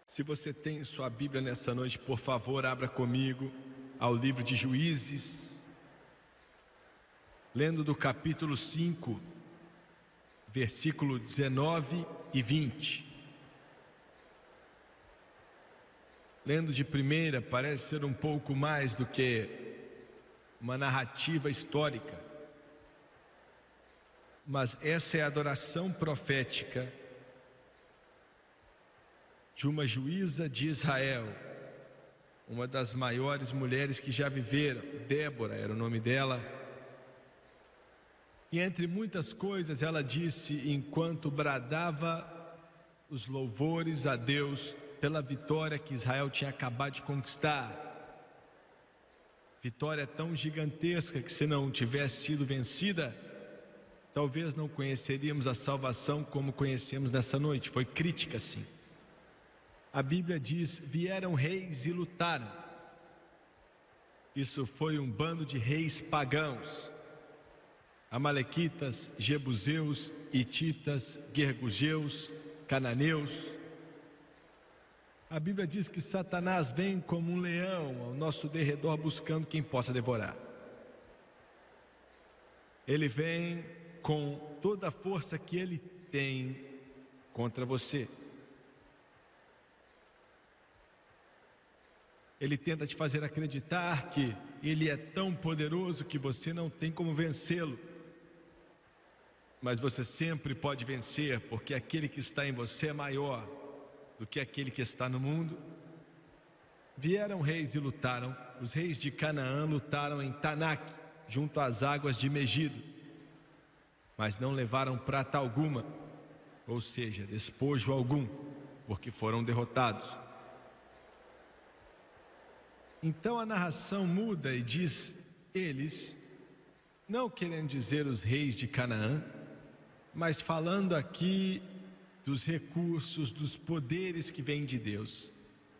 Se você tem sua Bíblia nessa noite, por favor, abra comigo ao livro de Juízes, lendo do capítulo 5, versículo 19 e 20. Lendo de primeira, parece ser um pouco mais do que uma narrativa histórica, mas essa é a adoração profética de uma juíza de Israel, uma das maiores mulheres que já viveram. Débora era o nome dela. E entre muitas coisas ela disse enquanto bradava os louvores a Deus pela vitória que Israel tinha acabado de conquistar. Vitória tão gigantesca que, se não tivesse sido vencida, talvez não conheceríamos a salvação como conhecemos nessa noite. Foi crítica, sim. A Bíblia diz: vieram reis e lutaram. Isso foi um bando de reis pagãos: amalequitas, jebuseus, hititas, gergugeus, cananeus. A Bíblia diz que Satanás vem como um leão ao nosso derredor buscando quem possa devorar. Ele vem com toda a força que ele tem contra você. Ele tenta te fazer acreditar que ele é tão poderoso que você não tem como vencê-lo. Mas você sempre pode vencer, porque aquele que está em você é maior do que aquele que está no mundo. Vieram reis e lutaram. Os reis de Canaã lutaram em Tanak, junto às águas de Megido, mas não levaram prata alguma, ou seja, despojo algum, porque foram derrotados. Então a narração muda e diz eles, não querendo dizer os reis de Canaã, mas falando aqui dos recursos, dos poderes que vêm de Deus,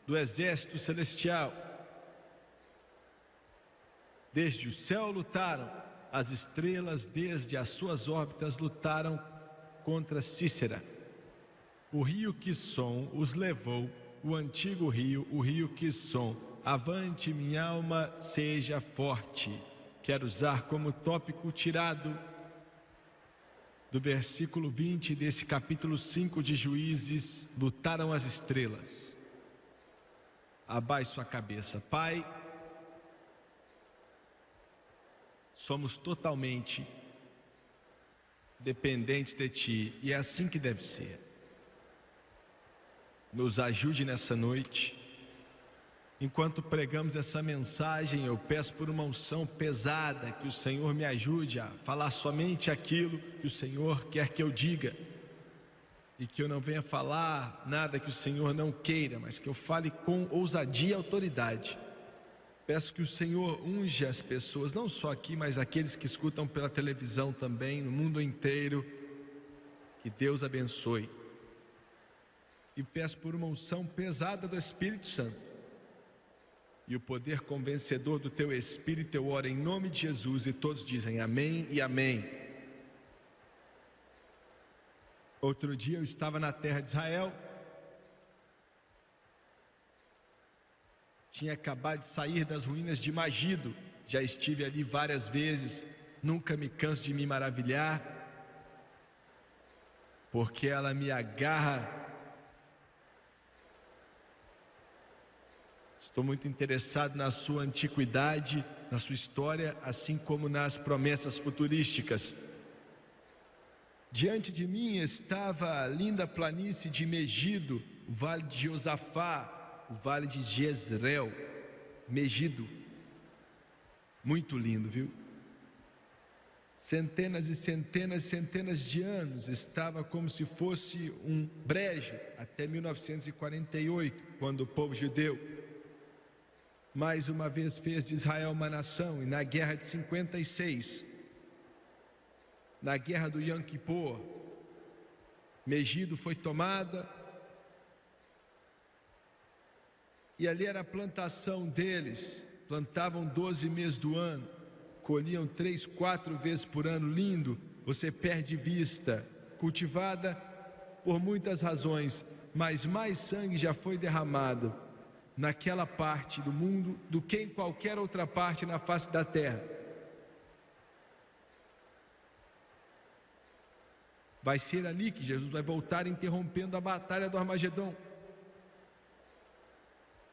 do exército celestial. Desde o céu lutaram, as estrelas desde as suas órbitas lutaram contra Cícera. O rio Quisson os levou, o antigo rio, o rio Quisson. Avante, minha alma, seja forte. Quero usar como tópico tirado do versículo 20 desse capítulo 5 de Juízes: lutaram as estrelas. Abaixe sua cabeça. Pai, somos totalmente dependentes de Ti, e é assim que deve ser. Nos ajude nessa noite. Enquanto pregamos essa mensagem, eu peço por uma unção pesada, que o Senhor me ajude a falar somente aquilo que o Senhor quer que eu diga, e que eu não venha falar nada que o Senhor não queira, mas que eu fale com ousadia e autoridade. Peço que o Senhor unja as pessoas, não só aqui, mas aqueles que escutam pela televisão também, no mundo inteiro. Que Deus abençoe. E peço por uma unção pesada do Espírito Santo e o poder convencedor do Teu Espírito. Eu oro em nome de Jesus, e todos dizem amém e amém. Outro dia eu estava na terra de Israel, tinha acabado de sair das ruínas de Megido, já estive ali várias vezes, nunca me canso de me maravilhar, porque ela me agarra. Estou muito interessado na sua antiguidade, na sua história, assim como nas promessas futurísticas. Diante de mim estava a linda planície de Megido, o vale de Josafá, o vale de Jezreel, Megido. Muito lindo, viu? Centenas e centenas e centenas de anos, estava como se fosse um brejo, até 1948, quando o povo judeu mais uma vez fez de Israel uma nação. E na guerra de 56, na guerra do Yom Kippur, Megido foi tomada, e ali era a plantação deles. Plantavam 12 meses do ano, colhiam 3, 4 vezes por ano. Lindo, você perde vista. Cultivada por muitas razões, mas mais sangue já foi derramado naquela parte do mundo do que em qualquer outra parte na face da terra. Vai ser ali que Jesus vai voltar interrompendo a batalha do Armagedon.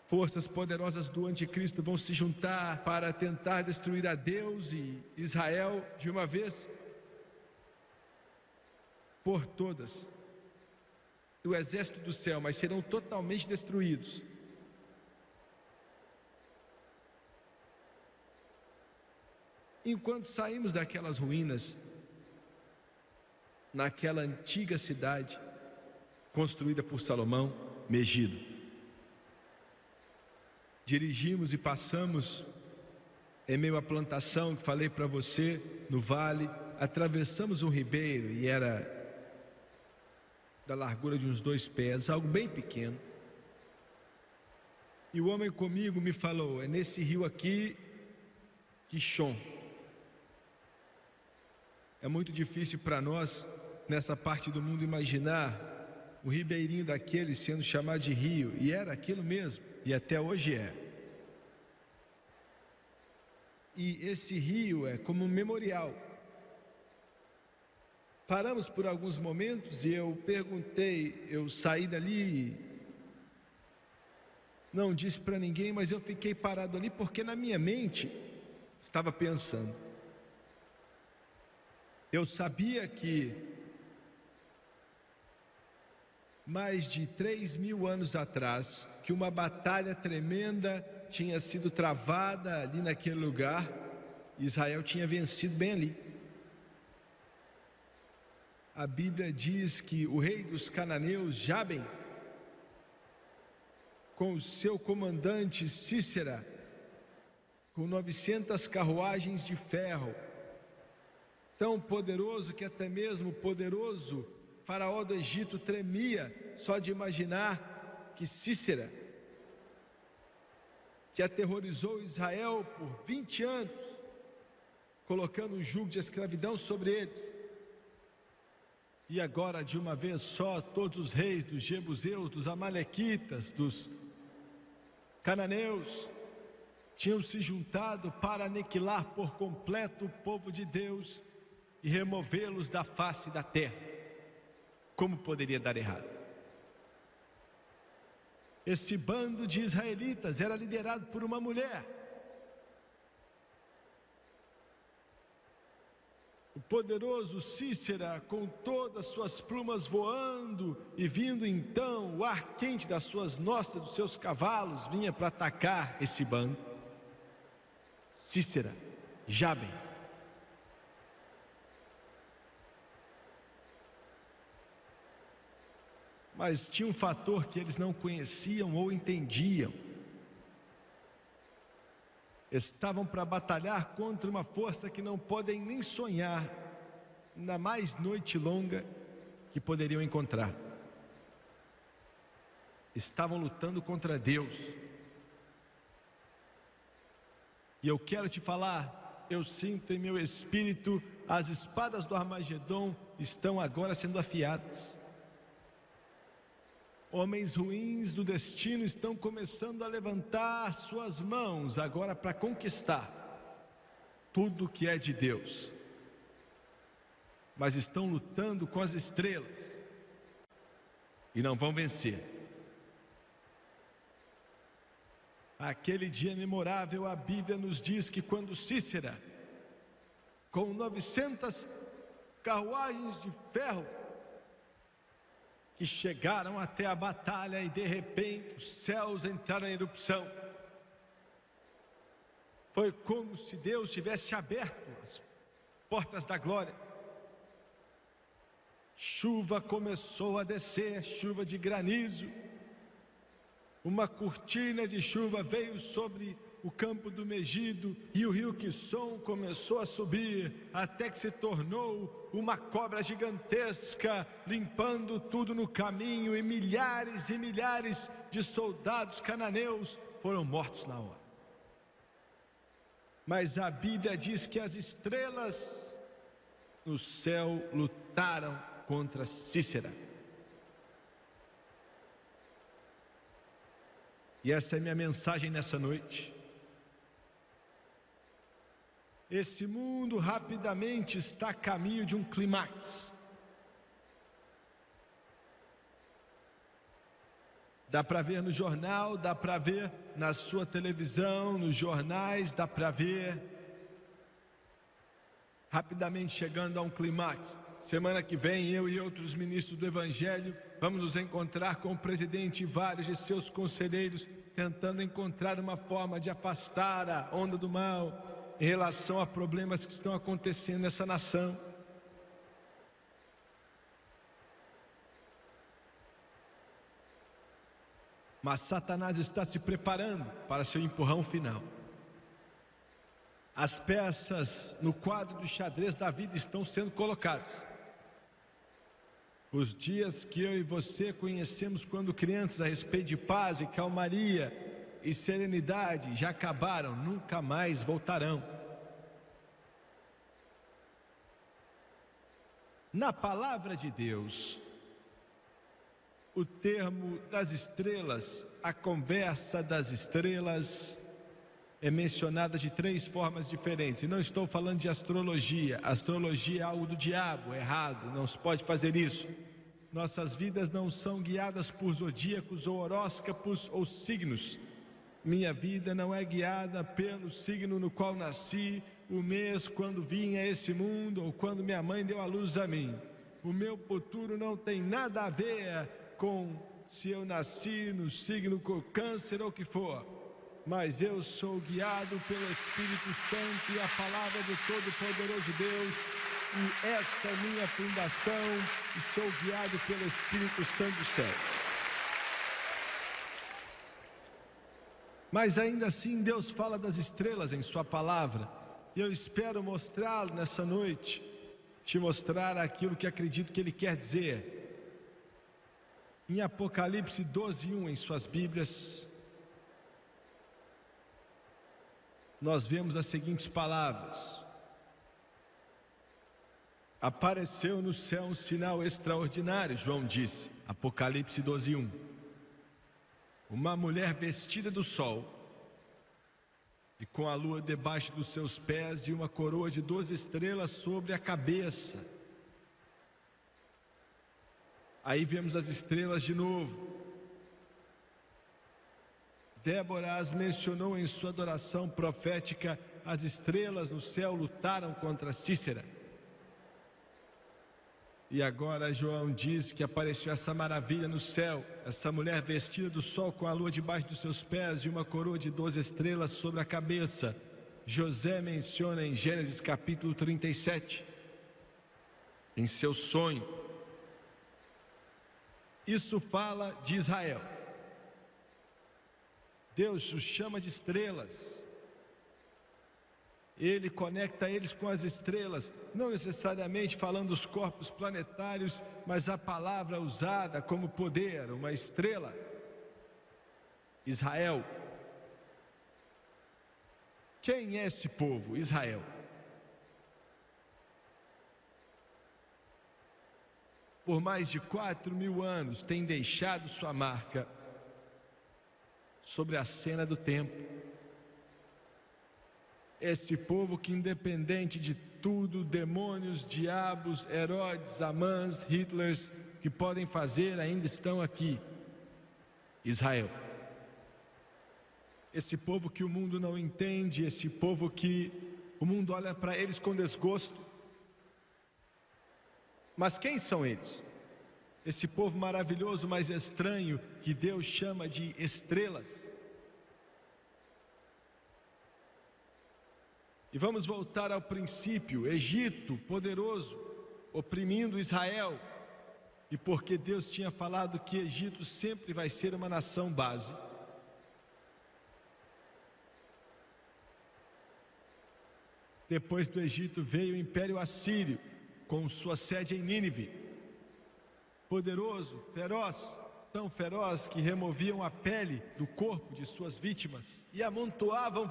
Forças poderosas do anticristo vão se juntar para tentar destruir a Deus e Israel de uma vez por todas. O exército do céu, mas serão totalmente destruídos. Enquanto saímos daquelas ruínas, naquela antiga cidade construída por Salomão, Megido, dirigimos e passamos em meio à plantação que falei para você, no vale, atravessamos um ribeiro e era da largura de uns 2 pés, algo bem pequeno. E o homem comigo me falou: é nesse rio aqui, Quixon. É muito difícil para nós, nessa parte do mundo, imaginar um ribeirinho daquele sendo chamado de rio, e era aquilo mesmo, e até hoje é. E esse rio é como um memorial. Paramos por alguns momentos e eu perguntei, eu saí dali, não disse para ninguém, mas eu fiquei parado ali porque na minha mente estava pensando. Eu sabia que mais de 3.000 anos atrás, que uma batalha tremenda tinha sido travada ali naquele lugar, Israel tinha vencido bem ali. A Bíblia diz que o rei dos cananeus, Jabem, com o seu comandante Sísera, com 900 carruagens de ferro, tão poderoso que até mesmo o poderoso faraó do Egito tremia só de imaginar que Sísera, que aterrorizou Israel por 20 anos, colocando um jugo de escravidão sobre eles, e agora de uma vez só todos os reis dos jebuseus, dos amalequitas, dos cananeus tinham se juntado para aniquilar por completo o povo de Deus e removê-los da face da terra. Como poderia dar errado? Esse bando de israelitas era liderado por uma mulher. O poderoso Sísera, com todas suas plumas voando e vindo então o ar quente das suas nossas, dos seus cavalos, vinha para atacar esse bando. Sísera, Jabem. Mas tinha um fator que eles não conheciam ou entendiam. Estavam para batalhar contra uma força que não podem nem sonhar, na mais noite longa que poderiam encontrar. Estavam lutando contra Deus. E eu quero te falar, eu sinto em meu espírito, as espadas do Armagedon estão agora sendo afiadas. Homens ruins do destino estão começando a levantar suas mãos agora para conquistar tudo que é de Deus, mas estão lutando com as estrelas e não vão vencer. Aquele dia memorável, a Bíblia nos diz que quando Sísera, com 900 carruagens de ferro, que chegaram até a batalha e de repente os céus entraram em erupção. Foi como se Deus tivesse aberto as portas da glória. Chuva começou a descer, chuva de granizo. Uma cortina de chuva veio sobre o campo do Megido e o rio Quixon começou a subir até que se tornou uma cobra gigantesca, limpando tudo no caminho, e milhares de soldados cananeus foram mortos na hora. Mas a Bíblia diz que as estrelas no céu lutaram contra Sísera. E essa é minha mensagem nessa noite. Esse mundo rapidamente está a caminho de um clímax. Dá para ver no jornal, dá para ver na sua televisão, nos jornais, dá para ver rapidamente chegando a um clímax. Semana que vem, eu e outros ministros do Evangelho vamos nos encontrar com o presidente e vários de seus conselheiros, tentando encontrar uma forma de afastar a onda do mal em relação a problemas que estão acontecendo nessa nação. Mas Satanás está se preparando para seu empurrão final. As peças no quadro do xadrez da vida estão sendo colocadas. Os dias que eu e você conhecemos quando crianças a respeito de paz e calmaria e serenidade já acabaram, nunca mais voltarão. Na palavra de Deus, o termo das estrelas, a conversa das estrelas, é mencionada de 3 formas diferentes. E não estou falando de astrologia. Astrologia é algo do diabo, errado, não se pode fazer isso. Nossas vidas não são guiadas por zodíacos ou horóscopos ou signos. Minha vida não é guiada pelo signo no qual nasci, o mês quando vim a esse mundo ou quando minha mãe deu à luz a mim. O meu futuro não tem nada a ver com se eu nasci no signo com câncer ou o que for. Mas eu sou guiado pelo Espírito Santo e a palavra do Todo-Poderoso Deus, e essa é minha fundação, e sou guiado pelo Espírito Santo do céu. Mas ainda assim Deus fala das estrelas em sua palavra, e eu espero mostrá-lo nessa noite, te mostrar aquilo que acredito que Ele quer dizer. Em Apocalipse 12:1 em suas Bíblias, nós vemos as seguintes palavras: apareceu no céu um sinal extraordinário, João disse, Apocalipse 12:1. Uma mulher vestida do sol e com a lua debaixo dos seus pés e uma coroa de 12 estrelas sobre a cabeça. Aí vemos as estrelas de novo. Débora as mencionou em sua adoração profética. As estrelas no céu lutaram contra Cícera. E agora João diz que apareceu essa maravilha no céu, essa mulher vestida do sol com a lua debaixo dos seus pés e uma coroa de 12 estrelas sobre a cabeça. José menciona em Gênesis capítulo 37, em seu sonho. Isso fala de Israel. Deus os chama de estrelas. Ele conecta eles com as estrelas, não necessariamente falando dos corpos planetários, mas a palavra usada como poder, uma estrela. Israel. Quem é esse povo? Israel. Por mais de 4.000 anos tem deixado sua marca sobre a cena do tempo. Esse povo que, independente de tudo, demônios, diabos, Herodes, Amãs, Hitlers, que podem fazer, ainda estão aqui. Israel. Esse povo que o mundo não entende, esse povo que o mundo olha para eles com desgosto. Mas quem são eles? Esse povo maravilhoso, mas estranho, que Deus chama de estrelas. E vamos voltar ao princípio. Egito, poderoso, oprimindo Israel. E porque Deus tinha falado que Egito sempre vai ser uma nação base. Depois do Egito veio o Império Assírio, com sua sede em Nínive. Poderoso, feroz, tão feroz que removiam a pele do corpo de suas vítimas e amontoavam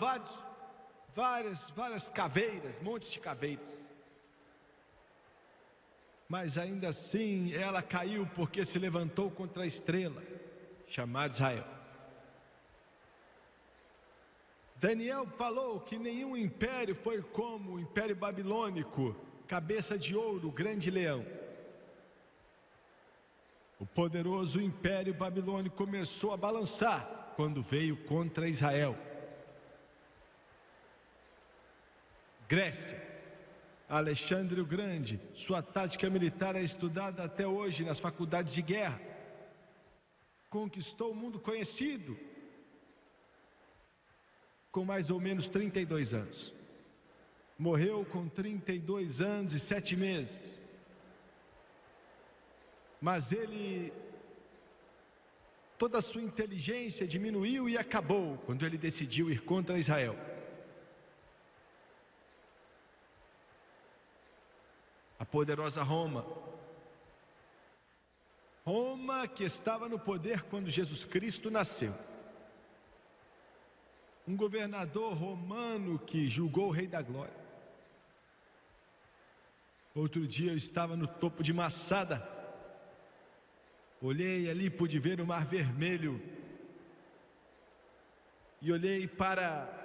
várias caveiras, montes de caveiras. Mas ainda assim ela caiu porque se levantou contra a estrela, chamada Israel. Daniel falou que nenhum império foi como o Império Babilônico, cabeça de ouro, grande leão. O poderoso Império Babilônico começou a balançar quando veio contra Israel. Grécia, Alexandre o Grande, sua tática militar é estudada até hoje nas faculdades de guerra. Conquistou o mundo conhecido com mais ou menos 32 anos. Morreu com 32 anos e 7 meses. Mas toda a sua inteligência diminuiu e acabou quando ele decidiu ir contra Israel. A poderosa Roma. Roma que estava no poder quando Jesus Cristo nasceu. Um governador romano que julgou o Rei da Glória. Outro dia eu estava no topo de Massada. Olhei ali, pude ver o Mar Vermelho. E olhei para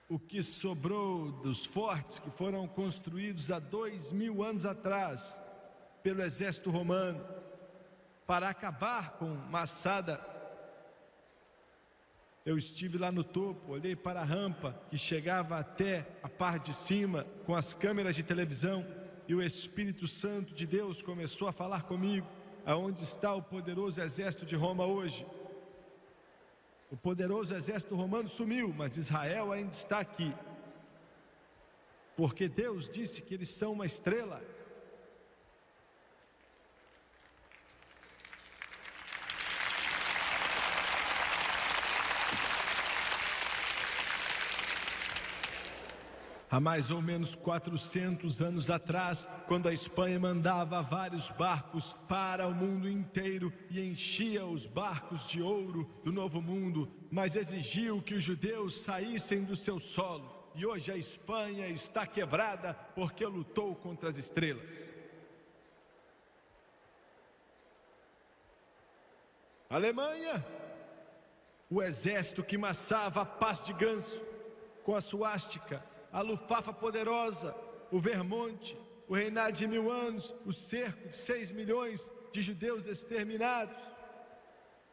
o que sobrou dos fortes que foram construídos há 2000 anos atrás pelo exército romano para acabar com Massada. Eu estive lá no topo, olhei para a rampa que chegava até a parte de cima com as câmeras de televisão e o Espírito Santo de Deus começou a falar comigo. Aonde está o poderoso exército de Roma hoje? O poderoso exército romano sumiu, mas Israel ainda está aqui. Porque Deus disse que eles são uma estrela. Há mais ou menos 400 anos atrás, quando a Espanha mandava vários barcos para o mundo inteiro e enchia os barcos de ouro do Novo Mundo, mas exigiu que os judeus saíssem do seu solo. E hoje a Espanha está quebrada porque lutou contra as estrelas. Alemanha, o exército que massava a paz de ganso com a suástica, a lufafa poderosa, o Vermonte, o reinado de 1000 anos, o cerco de 6 milhões de judeus exterminados,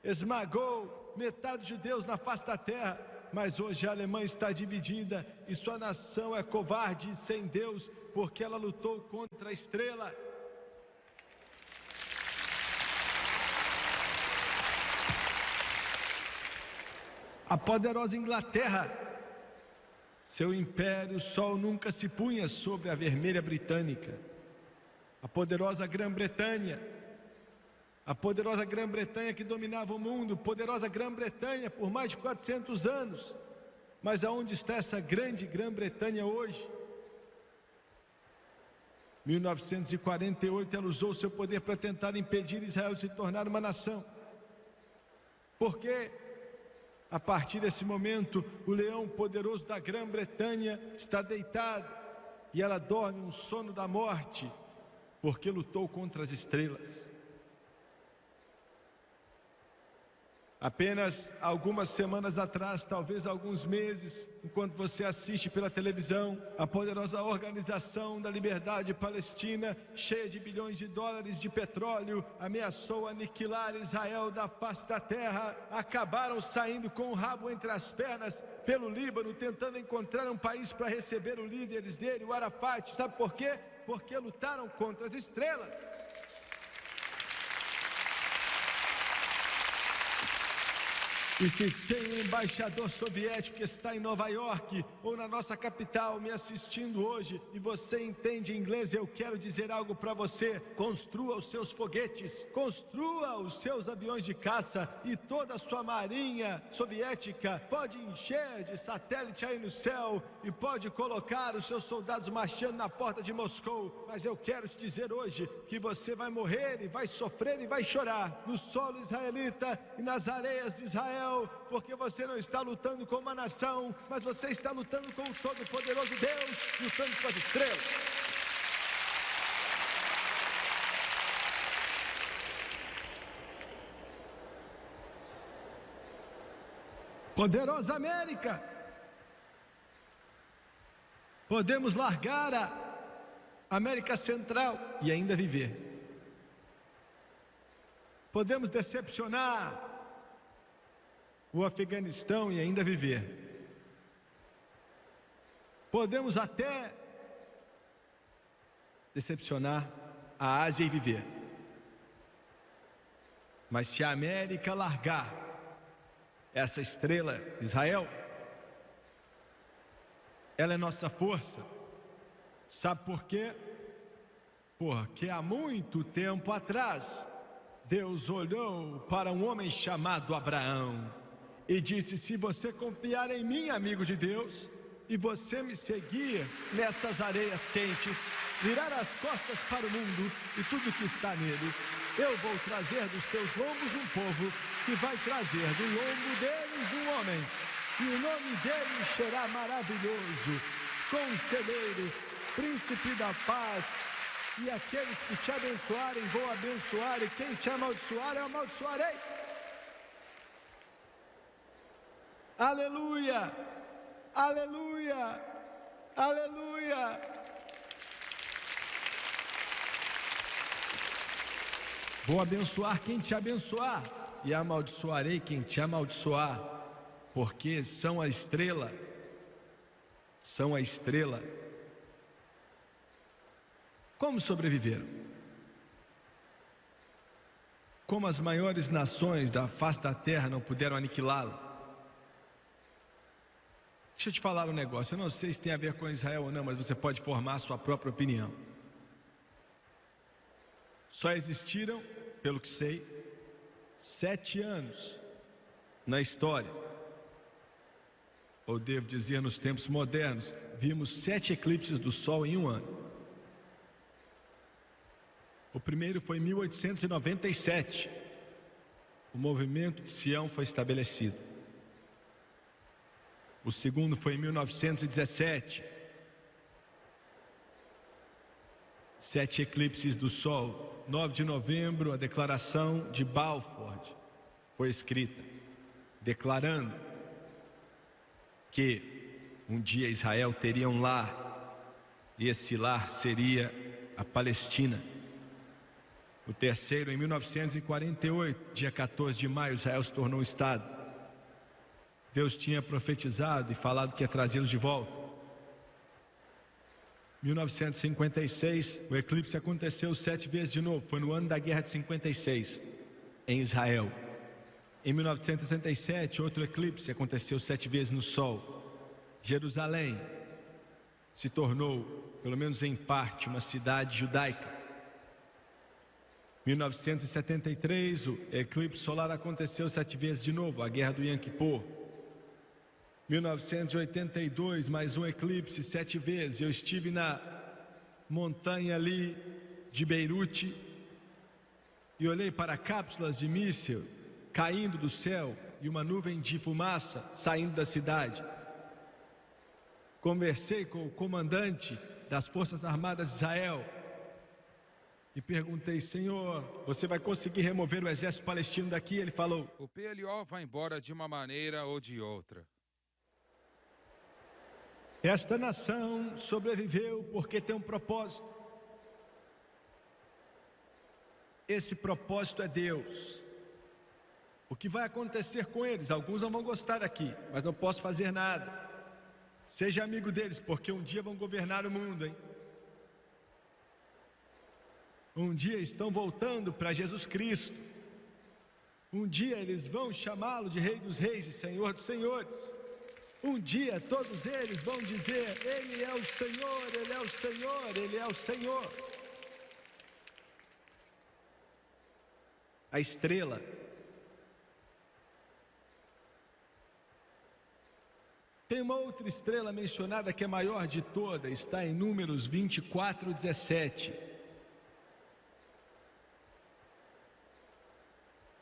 esmagou metade dos judeus na face da terra, mas hoje a Alemanha está dividida e sua nação é covarde e sem Deus, porque ela lutou contra a estrela. A poderosa Inglaterra, seu império, o sol nunca se punha sobre a vermelha britânica. A poderosa Grã-Bretanha, que dominava o mundo, poderosa Grã-Bretanha por mais de 400 anos. Mas aonde está essa grande Grã-Bretanha hoje? 1948 ela usou seu poder para tentar impedir Israel de se tornar uma nação. Por quê? A partir desse momento, o leão poderoso da Grã-Bretanha está deitado e ela dorme um sono da morte, porque lutou contra as estrelas. Apenas algumas semanas atrás, talvez alguns meses, enquanto você assiste pela televisão, a poderosa Organização da Liberdade Palestina, cheia de bilhões de dólares de petróleo, ameaçou aniquilar Israel da face da terra. Acabaram saindo com o rabo entre as pernas pelo Líbano, tentando encontrar um país para receber o líderes dele, o Arafat. Sabe por quê? Porque lutaram contra as estrelas. E se tem um embaixador soviético que está em Nova York ou na nossa capital me assistindo hoje e você entende inglês, eu quero dizer algo para você: construa os seus foguetes, construa os seus aviões de caça e toda a sua marinha soviética pode encher de satélite aí no céu e pode colocar os seus soldados marchando na porta de Moscou, mas eu quero te dizer hoje que você vai morrer e vai sofrer e vai chorar no solo israelita e nas areias de Israel, porque você não está lutando com uma nação, mas você está lutando com o Todo-Poderoso Deus, lutando com as estrelas. Poderosa América. Podemos largar a América Central e ainda viver. Podemos decepcionar o Afeganistão e ainda viver. Podemos até decepcionar a Ásia e viver. Mas se a América largar essa estrela, Israel, ela é nossa força. Sabe por quê? Porque há muito tempo atrás, Deus olhou para um homem chamado Abraão e disse: se você confiar em mim, amigo de Deus, e você me seguir nessas areias quentes, virar as costas para o mundo e tudo que está nele, eu vou trazer dos teus lombos um povo que vai trazer do lombo deles um homem, e o nome dele será maravilhoso, conselheiro, príncipe da paz, e aqueles que te abençoarem vou abençoar, e quem te amaldiçoar eu amaldiçoarei. Aleluia, aleluia, aleluia. Vou abençoar quem te abençoar e amaldiçoarei quem te amaldiçoar, porque são a estrela, são a estrela. Como sobreviveram? Como as maiores nações da face da terra não puderam aniquilá-la? Deixa eu te falar um negócio, eu não sei se tem a ver com Israel ou não, mas você pode formar a sua própria opinião. Só existiram, pelo que sei, 7 anos na história, ou devo dizer nos tempos modernos, vimos 7 eclipses do Sol em um ano. O primeiro foi em 1897, o movimento de Sião foi estabelecido. O segundo foi em 1917, 7 eclipses do Sol. 9 de novembro, a Declaração de Balfour foi escrita, declarando que um dia Israel teria um lar, e esse lar seria a Palestina. O terceiro, em 1948, dia 14 de maio, Israel se tornou um Estado. Deus tinha profetizado e falado que ia trazê-los de volta. 1956, o eclipse aconteceu 7 vezes de novo, foi no ano da Guerra de 56, em Israel. Em 1967, outro eclipse aconteceu 7 vezes no Sol. Jerusalém se tornou, pelo menos em parte, uma cidade judaica. 1973, o eclipse solar aconteceu 7 vezes de novo, a Guerra do Yom Kippur. 1982, mais um eclipse 7 vezes. Eu estive na montanha ali de Beirute e olhei para cápsulas de míssil caindo do céu e uma nuvem de fumaça saindo da cidade. Conversei com o comandante das Forças Armadas de Israel e perguntei: Senhor, você vai conseguir remover o exército palestino daqui? Ele falou: o PLO vai embora de uma maneira ou de outra. Esta nação sobreviveu porque tem um propósito. Esse propósito é Deus. O que vai acontecer com eles? Alguns não vão gostar aqui, mas não posso fazer nada. Seja amigo deles, porque um dia vão governar o mundo, hein? Um dia estão voltando para Jesus Cristo. Um dia eles vão chamá-lo de Rei dos Reis e Senhor dos Senhores. Um dia todos eles vão dizer: Ele é o Senhor, Ele é o Senhor, Ele é o Senhor. A estrela tem uma outra estrela mencionada que é maior de todas, está em Números 24:17.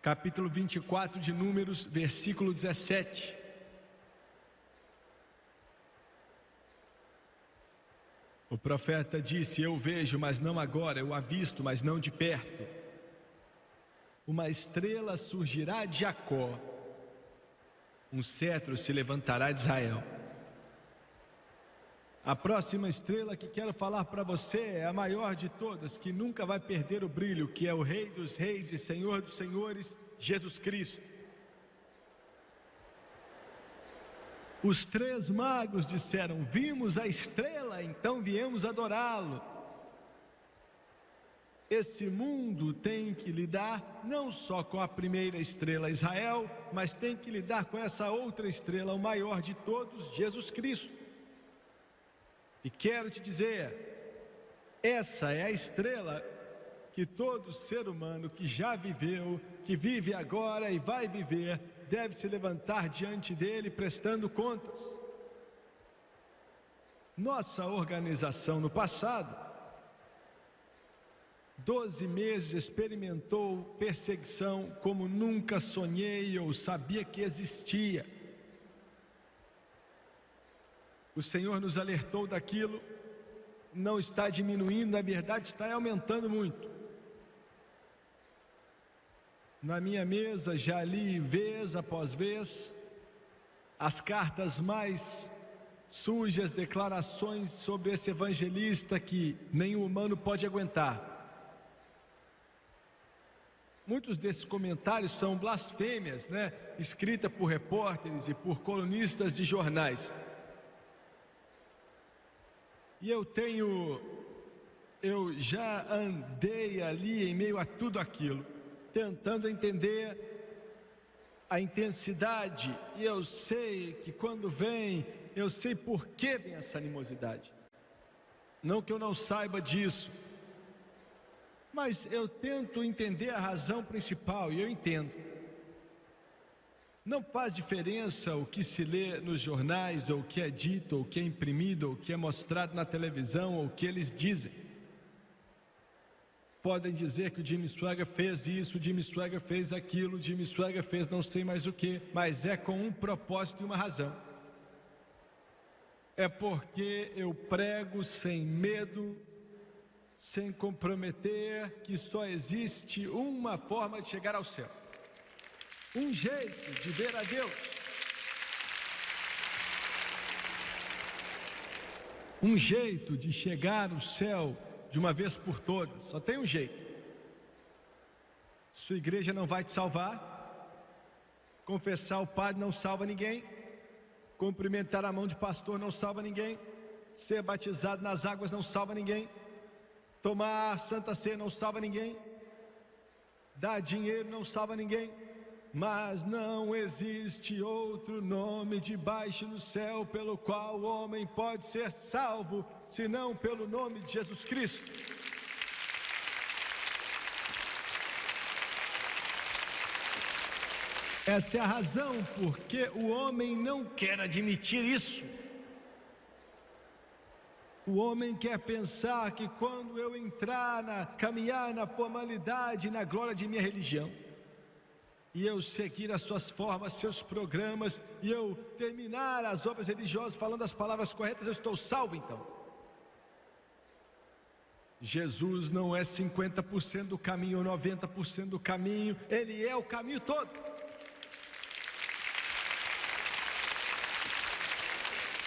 Capítulo 24 de Números, versículo 17. O profeta disse: eu vejo, mas não agora, eu avisto, mas não de perto. Uma estrela surgirá de Jacó, um cetro se levantará de Israel. A próxima estrela que quero falar para você é a maior de todas, que nunca vai perder o brilho, que é o Rei dos Reis e Senhor dos Senhores, Jesus Cristo. Os 3 magos disseram: vimos a estrela, então viemos adorá-lo. Esse mundo tem que lidar não só com a primeira estrela Israel, mas tem que lidar com essa outra estrela, o maior de todos, Jesus Cristo. E quero te dizer, essa é a estrela que todo ser humano que já viveu, que vive agora e vai viver, deve se levantar diante dele prestando contas. Nossa organização no passado, 12 meses experimentou perseguição como nunca sonhei ou sabia que existia. O Senhor nos alertou daquilo, não está diminuindo, na verdade está aumentando muito. Na minha mesa já li vez após vez as cartas mais sujas, declarações sobre esse evangelista que nenhum humano pode aguentar. Muitos desses comentários são blasfêmias, escritas por repórteres e por colunistas de jornais. E eu já andei ali em meio a tudo aquilo, tentando entender a intensidade, e eu sei que quando vem, eu sei por que vem essa animosidade. Não que eu não saiba disso, mas eu tento entender a razão principal, e eu entendo. Não faz diferença o que se lê nos jornais, ou o que é dito, ou o que é imprimido, ou o que é mostrado na televisão, ou o que eles dizem. Podem dizer que o Jimmy Swaggart fez isso, o Jimmy Swaggart fez aquilo, o Jimmy Swaggart fez não sei mais o que, mas é com um propósito e uma razão. É porque eu prego sem medo, sem comprometer, que só existe uma forma de chegar ao céu. Um jeito de ver a Deus. Um jeito de chegar ao céu de uma vez por todas. Só tem um jeito. Sua igreja não vai te salvar. Confessar o padre não salva ninguém. Cumprimentar a mão de pastor não salva ninguém. Ser batizado nas águas não salva ninguém. Tomar a Santa Ceia não salva ninguém. Dar dinheiro não salva ninguém. Mas não existe outro nome debaixo do céu pelo qual o homem pode ser salvo, senão pelo nome de Jesus Cristo. Essa é a razão porque o homem não quer admitir isso. O homem quer pensar que quando eu caminhar na formalidade, na glória de minha religião, e eu seguir as suas formas, seus programas, e eu terminar as obras religiosas falando as palavras corretas, eu estou salvo então. Jesus não é 50% do caminho ou 90% do caminho, Ele é o caminho todo.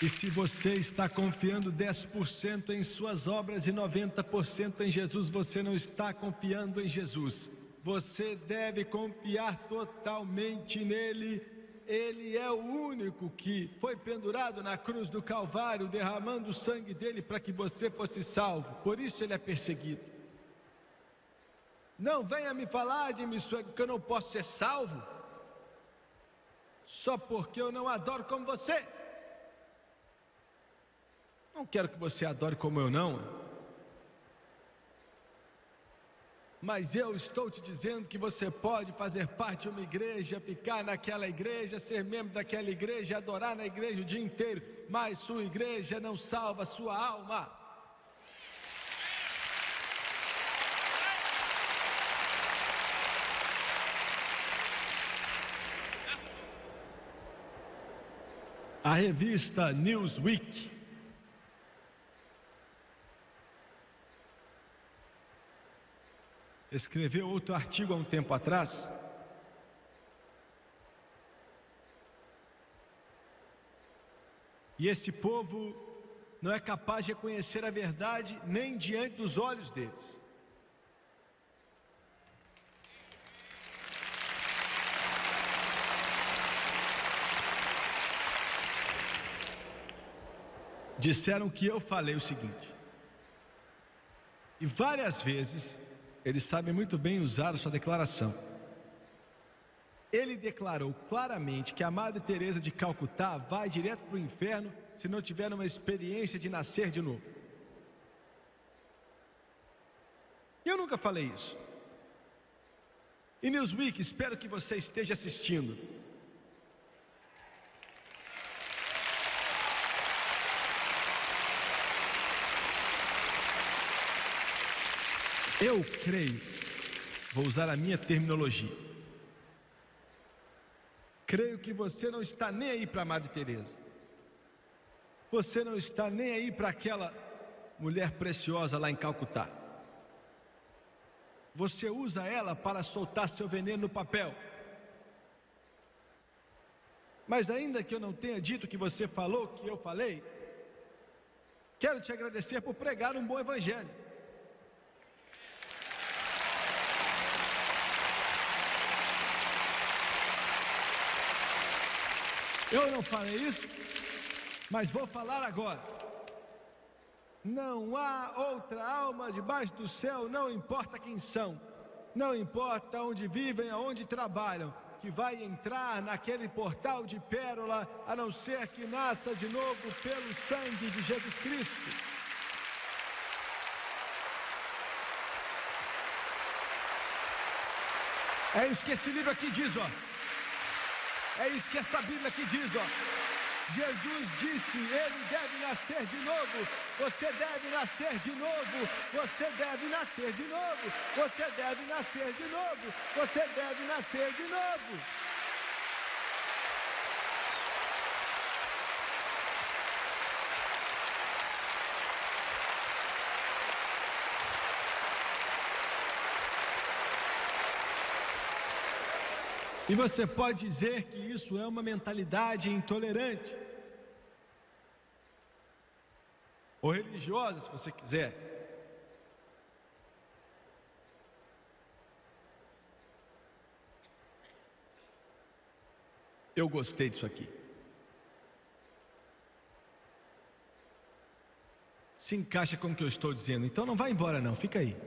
E se você está confiando 10% em suas obras e 90% em Jesus, você não está confiando em Jesus. Você deve confiar totalmente nele. Ele é o único que foi pendurado na cruz do Calvário, derramando o sangue dele para que você fosse salvo. Por isso ele é perseguido. Não venha me falar de mim que eu não posso ser salvo só porque eu não adoro como você. Não quero que você adore como eu não. Mas eu estou te dizendo que você pode fazer parte de uma igreja, ficar naquela igreja, ser membro daquela igreja, adorar na igreja o dia inteiro, mas sua igreja não salva a sua alma. A revista Newsweek escreveu outro artigo há um tempo atrás, E esse povo não é capaz de reconhecer a verdade nem diante dos olhos deles. Disseram que eu falei o seguinte, e várias vezes eles sabem muito bem usar a sua declaração. Ele declarou claramente que a Madre Teresa de Calcutá vai direto para o inferno se não tiver uma experiência de nascer de novo. Eu nunca falei isso. E Newsweek, espero que você esteja assistindo. Eu creio, vou usar a minha terminologia, creio que você não está nem aí para a Madre Teresa. Você não está nem aí para aquela mulher preciosa lá em Calcutá. Você usa ela para soltar seu veneno no papel. Mas ainda que eu não tenha dito o que você falou, que eu falei, quero te agradecer por pregar um bom evangelho. Eu não falei isso, mas vou falar agora. Não há outra alma debaixo do céu, não importa quem são, não importa onde vivem, aonde trabalham, que vai entrar naquele portal de pérola, a não ser que nasça de novo pelo sangue de Jesus Cristo. É isso que esse livro aqui diz, ó. É isso que essa Bíblia aqui diz, ó. Jesus disse, ele deve nascer de novo. Você deve nascer de novo. Você deve nascer de novo. Você deve nascer de novo. Você deve nascer de novo. E você pode dizer que isso é uma mentalidade intolerante ou religiosa, se você quiser. Eu gostei disso aqui. Se encaixa com o que eu estou dizendo, então não vai embora não, fica aí.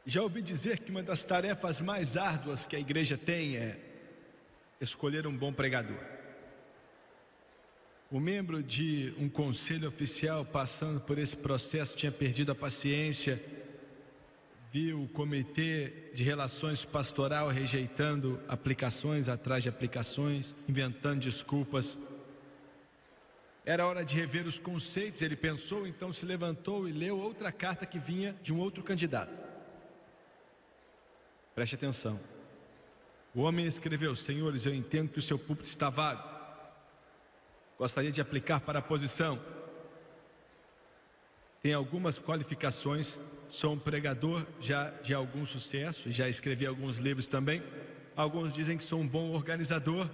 Já ouvi dizer que uma das tarefas mais árduas que a igreja tem é escolher um bom pregador. O membro de um conselho oficial passando por esse processo tinha perdido a paciência, viu o comitê de relações pastoral rejeitando aplicações atrás de aplicações, inventando desculpas. Era hora de rever os conceitos, ele pensou, então se levantou e leu outra carta que vinha de um outro candidato. Preste atenção. O homem escreveu: senhores, eu entendo que o seu púlpito está vago. Gostaria de aplicar para a posição. Tem algumas qualificações. Sou um pregador já de algum sucesso. Já escrevi alguns livros também. Alguns dizem que sou um bom organizador.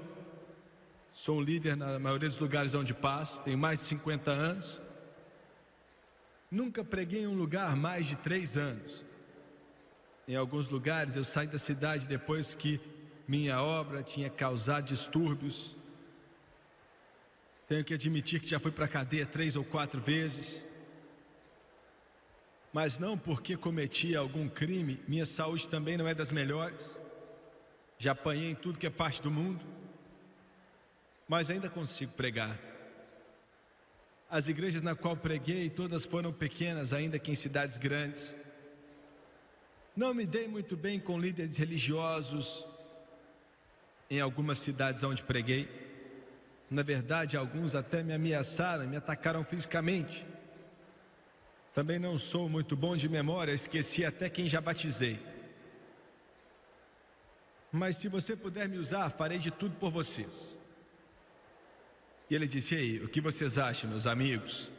Sou um líder na maioria dos lugares onde passo. Tenho mais de 50 anos. Nunca preguei em um lugar mais de 3 anos. Em alguns lugares eu saí da cidade depois que minha obra tinha causado distúrbios. Tenho que admitir que já fui para a cadeia 3 ou 4 vezes. Mas não porque cometi algum crime, minha saúde também não é das melhores. Já apanhei em tudo que é parte do mundo. Mas ainda consigo pregar. As igrejas na qual preguei, todas foram pequenas, ainda que em cidades grandes. Não me dei muito bem com líderes religiosos em algumas cidades onde preguei. Na verdade, alguns até me ameaçaram, me atacaram fisicamente. Também não sou muito bom de memória, esqueci até quem já batizei. Mas se você puder me usar, farei de tudo por vocês. E ele disse: e aí, o que vocês acham, meus amigos?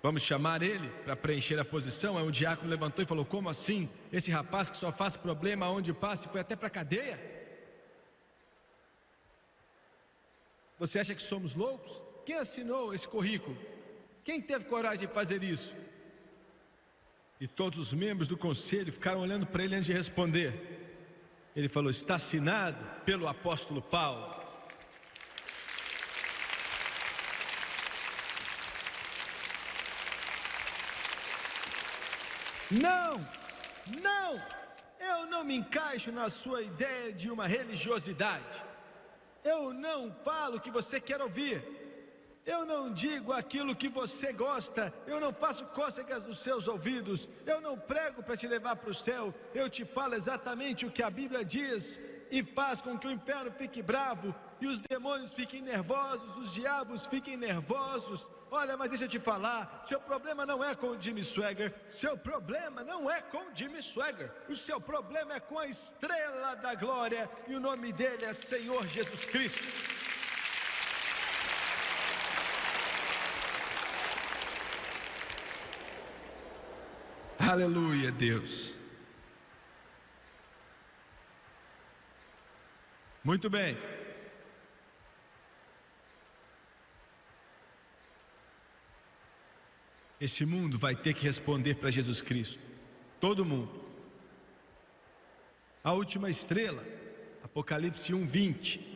Vamos chamar ele para preencher a posição? Aí um diácono levantou e falou: como assim? Esse rapaz que só faz problema aonde passa e foi até para a cadeia? Você acha que somos loucos? Quem assinou esse currículo? Quem teve coragem de fazer isso? E todos os membros do conselho ficaram olhando para ele antes de responder. Ele falou: está assinado pelo apóstolo Paulo. Não, eu não me encaixo na sua ideia de uma religiosidade. Eu não falo o que você quer ouvir. Eu não digo aquilo que você gosta. Eu não faço cócegas nos seus ouvidos. Eu não prego para te levar para o céu. Eu te falo exatamente o que a Bíblia diz e faz com que o inferno fique bravo e os demônios fiquem nervosos, os diabos fiquem nervosos. Olha, mas deixa eu te falar, seu problema não é com o Jimmy Swaggart, seu problema não é com o Jimmy Swaggart, o seu problema é com a estrela da glória, e o nome dele é Senhor Jesus Cristo. Aleluia, Deus. Muito bem. Esse mundo vai ter que responder para Jesus Cristo. Todo mundo. A última estrela, Apocalipse 1:20.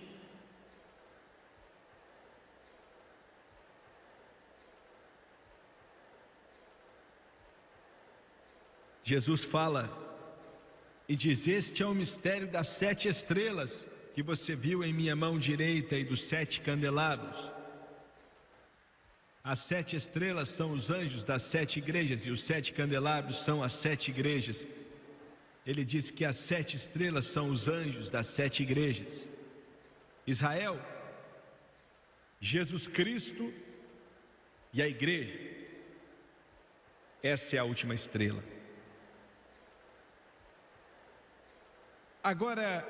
Jesus fala e diz: este é o mistério das 7 estrelas que você viu em minha mão direita e dos 7 candelabros. As 7 estrelas são os anjos das 7 igrejas e os 7 candelabros são as 7 igrejas. Ele diz que as 7 estrelas são os anjos das 7 igrejas. Israel, Jesus Cristo e a igreja. Essa é a última estrela. Agora,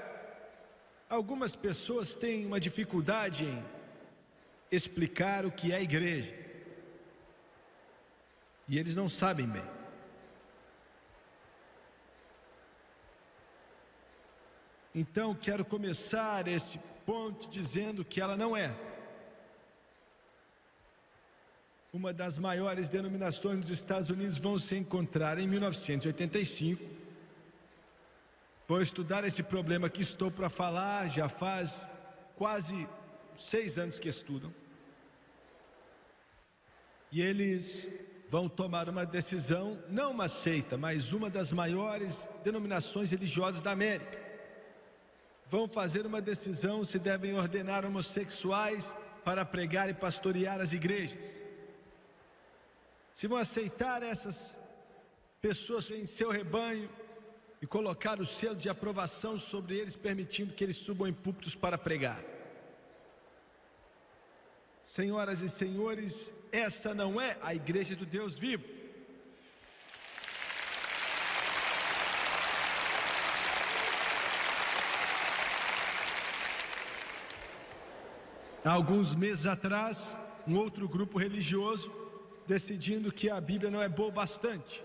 algumas pessoas têm uma dificuldade em explicar o que é a igreja. E eles não sabem bem. Então, quero começar esse ponto dizendo que ela não é uma das maiores denominações dos Estados Unidos. Vão se encontrar em 1985. Vão estudar esse problema que estou para falar, já faz quase 6 anos que estudam. E eles vão tomar uma decisão, não uma seita, mas uma das maiores denominações religiosas da América. Vão fazer uma decisão se devem ordenar homossexuais para pregar e pastorear as igrejas. Se vão aceitar essas pessoas em seu rebanho e colocar o selo de aprovação sobre eles, permitindo que eles subam em púlpitos para pregar. Senhoras e senhores, essa não é a igreja do Deus vivo. Há alguns meses atrás, um outro grupo religioso decidindo que a Bíblia não é boa o bastante.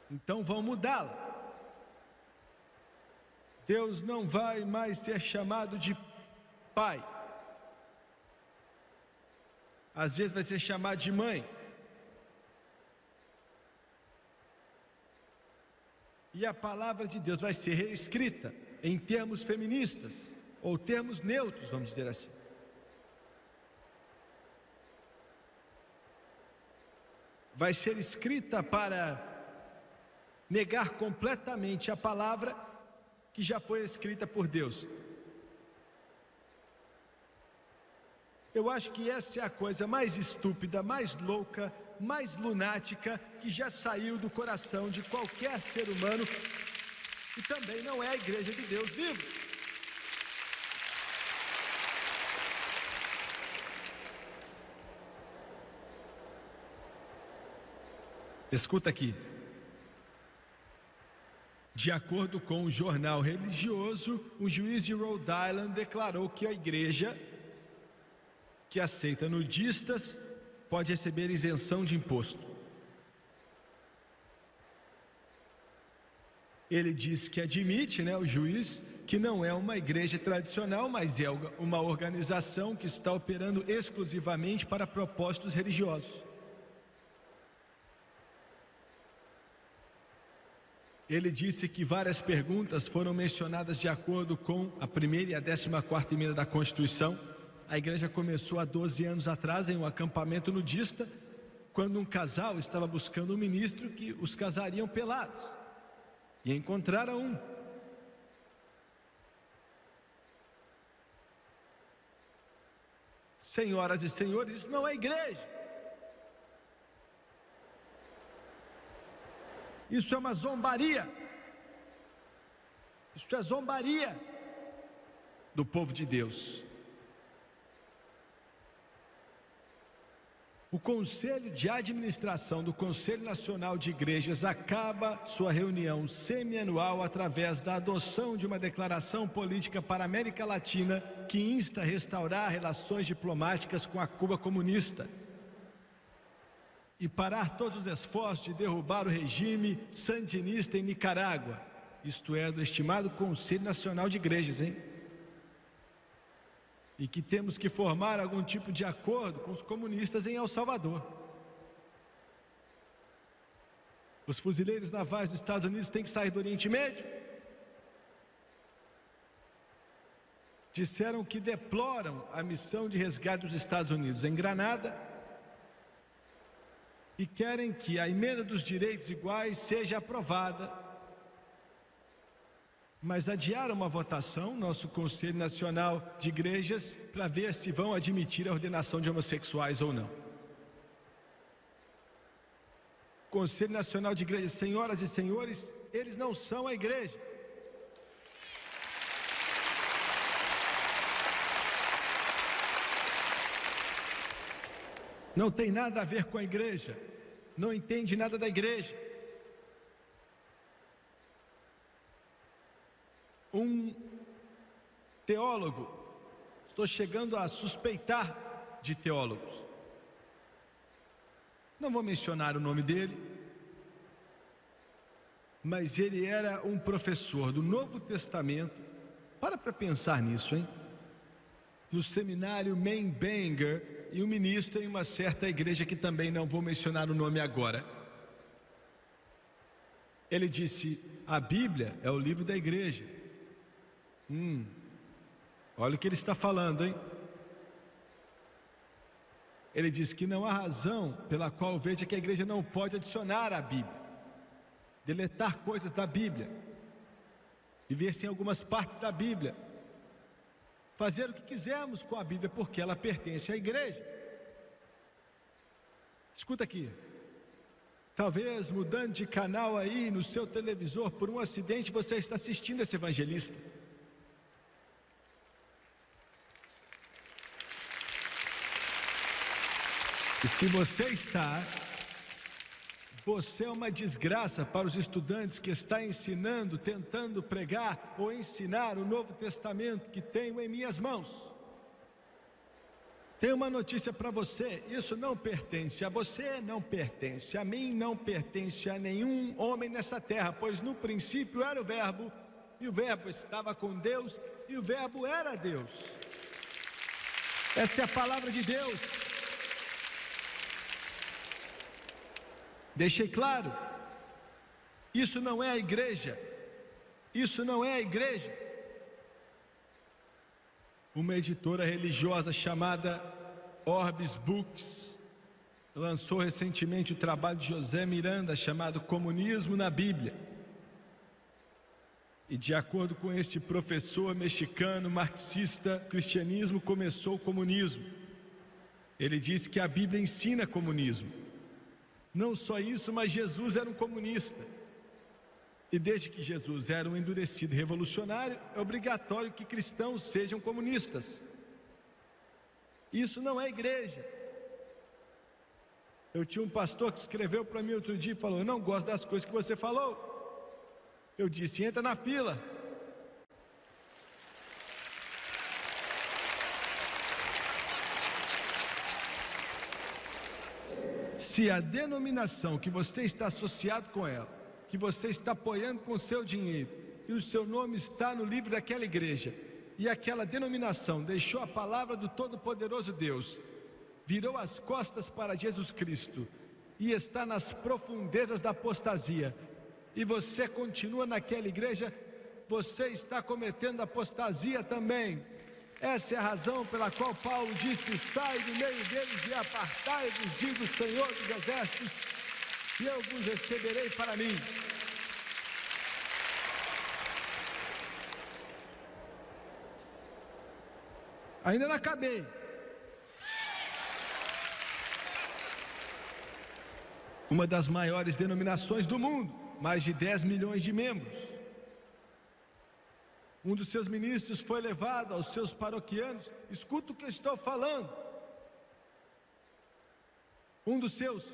Então vão mudá-la. Deus não vai mais ser chamado de pai. Às vezes vai ser chamado de mãe. E a palavra de Deus vai ser reescrita em termos feministas, ou termos neutros, vamos dizer assim. Vai ser escrita para negar completamente a palavra que já foi escrita por Deus. Eu acho que essa é a coisa mais estúpida, mais louca, mais lunática que já saiu do coração de qualquer ser humano, e também não é a igreja de Deus vivo. Escuta aqui. De acordo com o jornal religioso, o juiz de Rhode Island declarou que a igreja que aceita nudistas pode receber isenção de imposto. Ele diz que admite, o juiz, que não é uma igreja tradicional, mas é uma organização que está operando exclusivamente para propósitos religiosos. Ele disse que várias perguntas foram mencionadas de acordo com a primeira e a 14ª emenda da Constituição. A igreja começou há 12 anos atrás em um acampamento nudista, quando um casal estava buscando um ministro que os casariam pelados, e encontraram um. Senhoras e senhores, isso não é igreja. Isso é uma zombaria. Isso é zombaria do povo de Deus. O Conselho de Administração do Conselho Nacional de Igrejas acaba sua reunião semianual através da adoção de uma declaração política para a América Latina que insta a restaurar relações diplomáticas com a Cuba comunista e parar todos os esforços de derrubar o regime sandinista em Nicarágua. Isto é, do estimado Conselho Nacional de Igrejas, hein? E que temos que formar algum tipo de acordo com os comunistas em El Salvador. Os fuzileiros navais dos Estados Unidos têm que sair do Oriente Médio. Disseram que deploram a missão de resgate dos Estados Unidos em Granada e querem que a emenda dos direitos iguais seja aprovada. Mas adiaram uma votação, nosso Conselho Nacional de Igrejas, para ver se vão admitir a ordenação de homossexuais ou não. Conselho Nacional de Igrejas, senhoras e senhores, eles não são a igreja. Não tem nada a ver com a igreja, não entende nada da igreja. Um teólogo, estou chegando a suspeitar de teólogos, não vou mencionar o nome dele, mas ele era um professor do Novo Testamento. Para pensar nisso, hein? No seminário Mainbanger, e um ministro em uma certa igreja que também não vou mencionar o nome agora. Ele disse: a Bíblia é o livro da igreja. Olha o que ele está falando, hein? Ele diz que não há razão pela qual veja que a igreja não pode adicionar à Bíblia, deletar coisas da Bíblia, e ver se em algumas partes da Bíblia, fazer o que quisermos com a Bíblia, porque ela pertence à igreja. Escuta aqui. Talvez mudando de canal aí no seu televisor por um acidente, você está assistindo esse evangelista. E se você está, você é uma desgraça para os estudantes que está ensinando, tentando pregar ou ensinar o Novo Testamento que tenho em minhas mãos. Tenho uma notícia para você: isso não pertence a você, não pertence a mim, não pertence a nenhum homem nessa terra, pois no princípio era o Verbo, e o Verbo estava com Deus, e o Verbo era Deus. Essa é a palavra de Deus. Deixei claro, isso não é a igreja, isso não é a igreja. Uma editora religiosa chamada Orbis Books lançou recentemente o trabalho de José Miranda chamado Comunismo na Bíblia. E de acordo com este professor mexicano marxista, o cristianismo começou o comunismo. Ele disse que a Bíblia ensina comunismo. Não só isso, mas Jesus era um comunista. E desde que Jesus era um endurecido revolucionário, é obrigatório que cristãos sejam comunistas. Isso não é igreja. Eu tinha um pastor que escreveu para mim outro dia e falou: eu não gosto das coisas que você falou. Eu disse: entra na fila. Se a denominação que você está associado com ela, que você está apoiando com o seu dinheiro, e o seu nome está no livro daquela igreja, e aquela denominação deixou a palavra do Todo-Poderoso Deus, virou as costas para Jesus Cristo e está nas profundezas da apostasia, e você continua naquela igreja, você está cometendo apostasia também. Essa é a razão pela qual Paulo disse: sai do meio deles e apartai-vos, diz o Senhor dos Exércitos, e eu vos receberei para mim. Ainda não acabei. Uma das maiores denominações do mundo, mais de 10 milhões de membros. Um dos seus ministros foi levado aos seus paroquianos, escuta o que eu estou falando. Um dos seus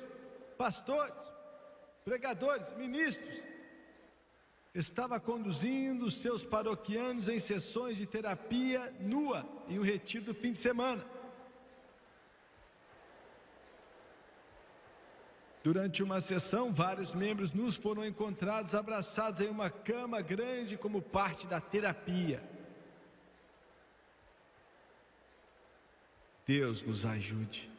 pastores, pregadores, ministros, estava conduzindo os seus paroquianos em sessões de terapia nua em um retiro do fim de semana. Durante uma sessão, vários membros nus foram encontrados abraçados em uma cama grande como parte da terapia. Deus nos ajude.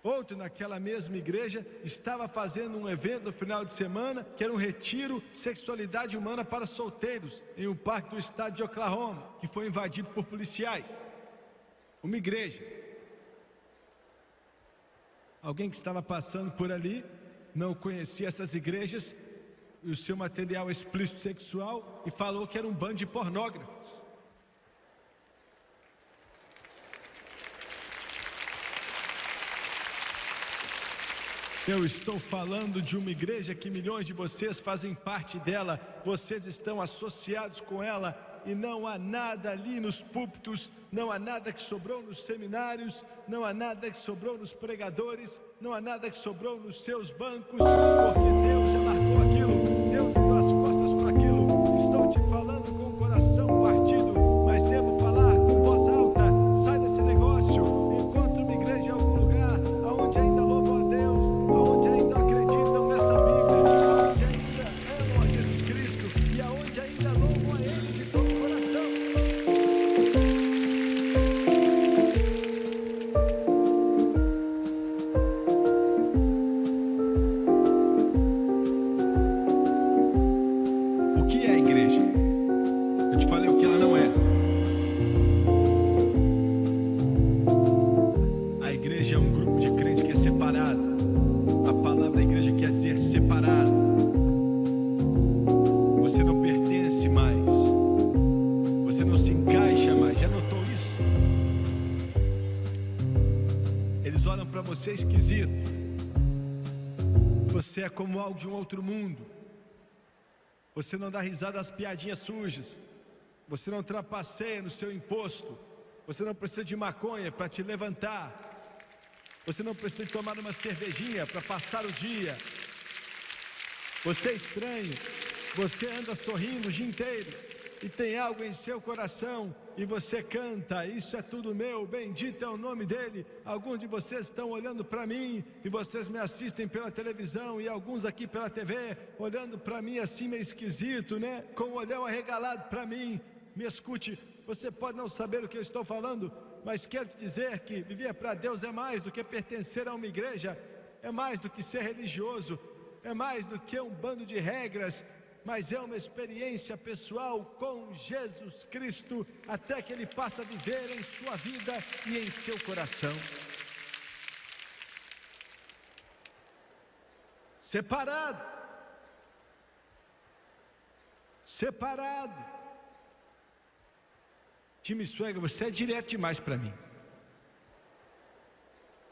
Outro naquela mesma igreja estava fazendo um evento no final de semana, que era um retiro de sexualidade humana para solteiros, em um parque do estado de Oklahoma, que foi invadido por policiais. Uma igreja. Alguém que estava passando por ali, não conhecia essas igrejas e o seu material explícito sexual e falou que era um bando de pornógrafos. Eu estou falando de uma igreja que milhões de vocês fazem parte dela, vocês estão associados com ela e não há nada ali nos púlpitos, não há nada que sobrou nos seminários, não há nada que sobrou nos pregadores, não há nada que sobrou nos seus bancos, porque Deus já marcou aquilo, Deus virou as costas para aquilo. Estou te falando com o coração partido, mas devo falar com voz alta. Sai desse negócio, encontre uma igreja em algum lugar, aonde ainda louvam a Deus, aonde ainda acreditam nessa Bíblia, aonde ainda amam a Jesus Cristo e aonde ainda louvam a Ele de todo o coração. O que é a igreja? Eu te falei o que ela não é. A igreja é um grupo de crentes que é separado. A palavra igreja quer dizer separado. Você não pertence mais. Você não se encaixa mais. Já notou isso? Eles olham para você esquisito. Você é como algo de um outro mundo. Você não dá risada às piadinhas sujas. Você não trapaceia no seu imposto. Você não precisa de maconha para te levantar. Você não precisa de tomar uma cervejinha para passar o dia. Você é estranho. Você anda sorrindo o dia inteiro. E tem algo em seu coração. E você canta: isso é tudo meu, bendito é o nome dele. Alguns de vocês estão olhando para mim. E vocês me assistem pela televisão. E alguns aqui pela TV, olhando para mim assim meio esquisito, né? Com o olhão arregalado para mim. Me escute, você pode não saber o que eu estou falando, mas quero te dizer que viver para Deus é mais do que pertencer a uma igreja, é mais do que ser religioso, é mais do que um bando de regras, mas é uma experiência pessoal com Jesus Cristo, até que Ele passe a viver em sua vida e em seu coração. Separado. Separado. Time Swagger, você é direto demais para mim.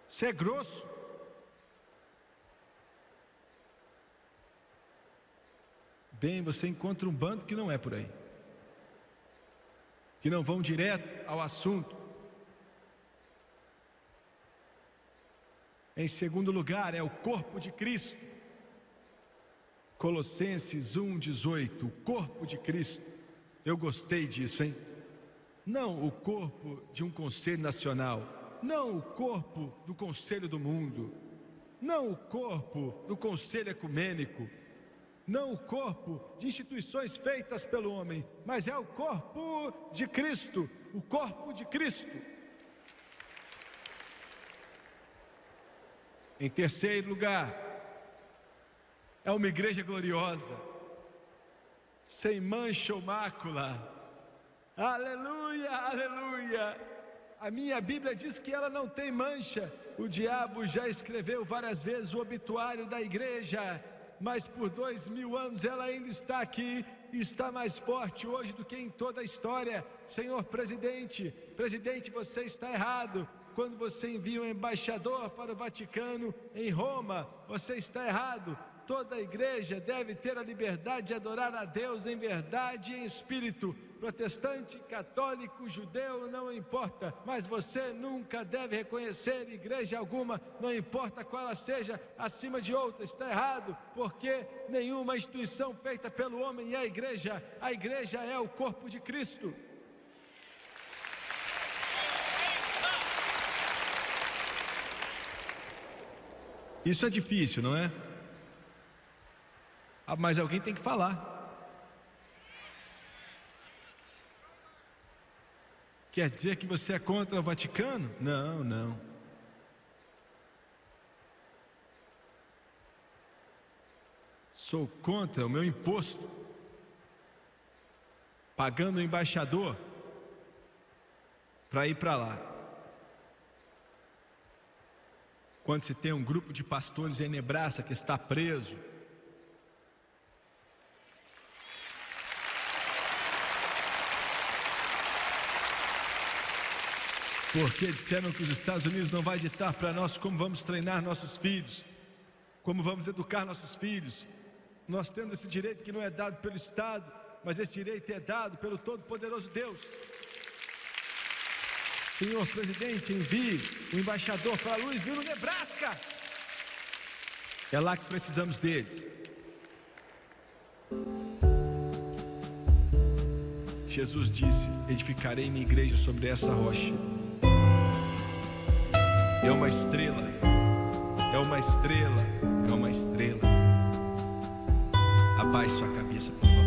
Você é grosso. Bem, você encontra um bando que não é por aí. Que não vão direto ao assunto. Em segundo lugar, é o corpo de Cristo. Colossenses 1:18, o corpo de Cristo. Eu gostei disso, hein? Não o corpo de um conselho nacional, não o corpo do conselho do mundo, não o corpo do conselho ecumênico, não o corpo de instituições feitas pelo homem, mas é o corpo de Cristo, o corpo de Cristo. Em terceiro lugar, é uma igreja gloriosa, sem mancha ou mácula. Aleluia, aleluia. A minha Bíblia diz que ela não tem mancha. O diabo já escreveu várias vezes o obituário da igreja, mas por 2000 anos ela ainda está aqui e está mais forte hoje do que em toda a história. Senhor presidente, você está errado. Quando você envia um embaixador para o Vaticano em Roma, você está errado. Toda a igreja deve ter a liberdade de adorar a Deus em verdade e em espírito. Protestante, católico, judeu, não importa, mas você nunca deve reconhecer igreja alguma, não importa qual ela seja, acima de outra. Está errado, porque nenhuma instituição feita pelo homem é a igreja é o corpo de Cristo. Isso é difícil, não é? Mas alguém tem que falar. Quer dizer que você é contra o Vaticano? Não, não. Sou contra o meu imposto, pagando o embaixador para ir para lá. Quando se tem um grupo de pastores em Nebraska que está preso, porque disseram que os Estados Unidos não vai ditar para nós como vamos treinar nossos filhos, como vamos educar nossos filhos. Nós temos esse direito que não é dado pelo Estado, mas esse direito é dado pelo Todo-Poderoso Deus. Senhor presidente, envie o embaixador para Louisville, no Nebraska. É lá que precisamos deles. Jesus disse: edificarei minha igreja sobre essa rocha. É uma estrela, é uma estrela, é uma estrela. Abaixe sua cabeça, por favor.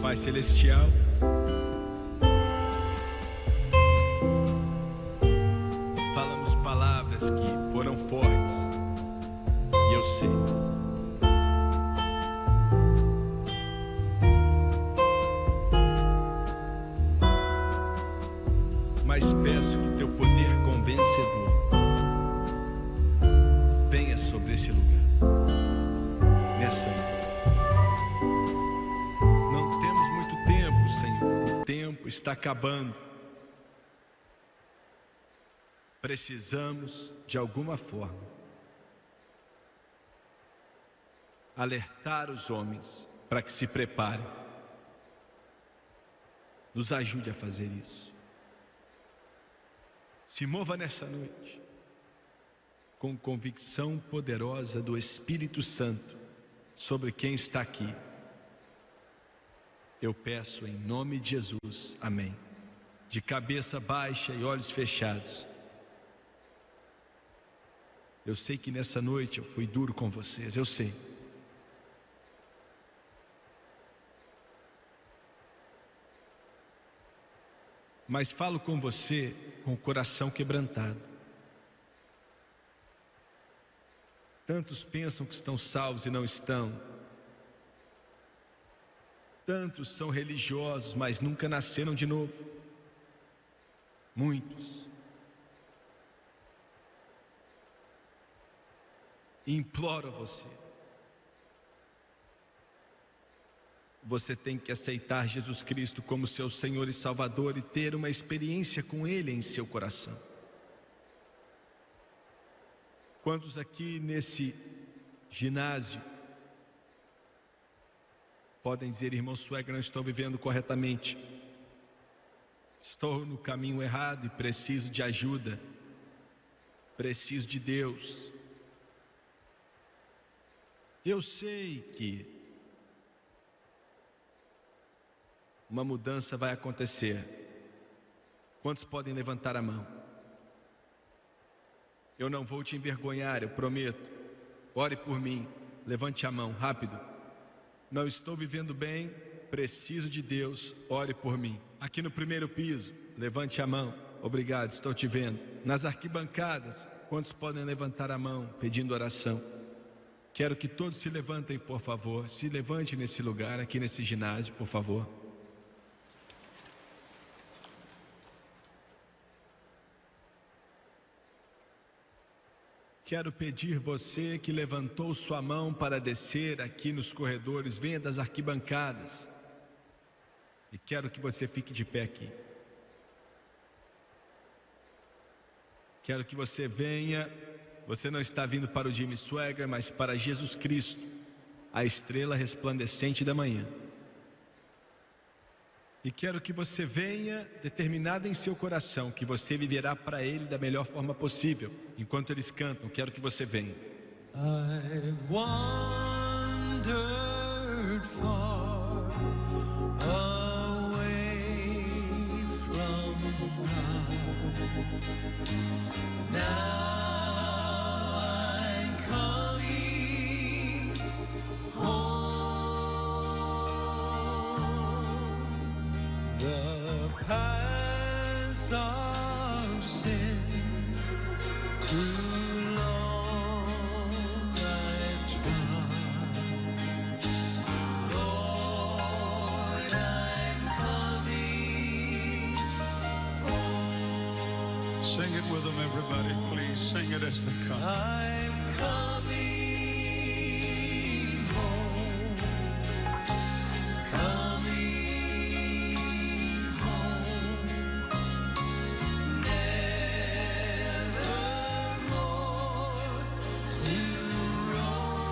Pai Celestial, falamos palavras que foram fortes, e eu sei. Mas peço que teu poder convencedor venha sobre esse lugar, nessa noite. Não temos muito tempo, Senhor, o tempo está acabando. Precisamos, de alguma forma, alertar os homens para que se preparem. Nos ajude a fazer isso. Se mova nessa noite com convicção poderosa do Espírito Santo sobre quem está aqui. Eu peço em nome de Jesus, amém. De cabeça baixa e olhos fechados. Eu sei que nessa noite eu fui duro com vocês, eu sei. Mas falo com você com o coração quebrantado. Tantos pensam que estão salvos e não estão. Tantos são religiosos, mas nunca nasceram de novo. Muitos. Imploro a você. Você tem que aceitar Jesus Cristo como seu Senhor e Salvador e ter uma experiência com Ele em seu coração. Quantos aqui nesse ginásio podem dizer: irmão Swagger, não estou vivendo corretamente, estou no caminho errado e preciso de ajuda, preciso de Deus. Eu sei que uma mudança vai acontecer. Quantos podem levantar a mão? Eu não vou te envergonhar, eu prometo. Ore por mim, levante a mão, rápido. Não estou vivendo bem, preciso de Deus, ore por mim. Aqui no primeiro piso, levante a mão. Obrigado, estou te vendo. Nas arquibancadas, quantos podem levantar a mão pedindo oração? Quero que todos se levantem, por favor. Se levante nesse lugar, aqui nesse ginásio, por favor. Quero pedir você que levantou sua mão para descer aqui nos corredores, venha das arquibancadas. E quero que você fique de pé aqui. Quero que você venha. Você não está vindo para o Jimmy Swaggart, mas para Jesus Cristo, a estrela resplandecente da manhã. E quero que você venha determinado em seu coração que você viverá para Ele da melhor forma possível. Enquanto eles cantam, quero que você venha. I wandered far away from God. Now I'm coming home. The paths of sin too long I've trod. Lord, I'm coming home. Sing it with them, everybody. Please sing it as they come. I'm coming home. Coming home. Nevermore to roam.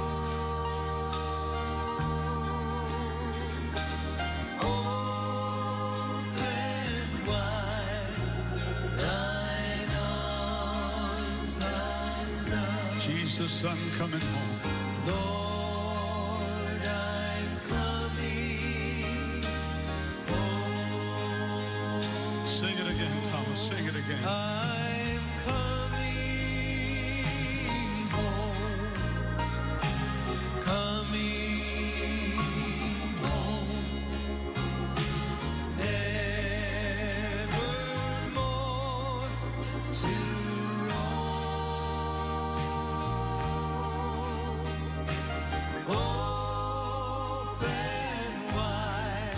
Open wide thine arms of love. Jesus, I'm coming home. Lord, I'm coming home. Sing it again, Thomas. Sing it again. I'm coming home. Coming home. Nevermore to roam. Open wide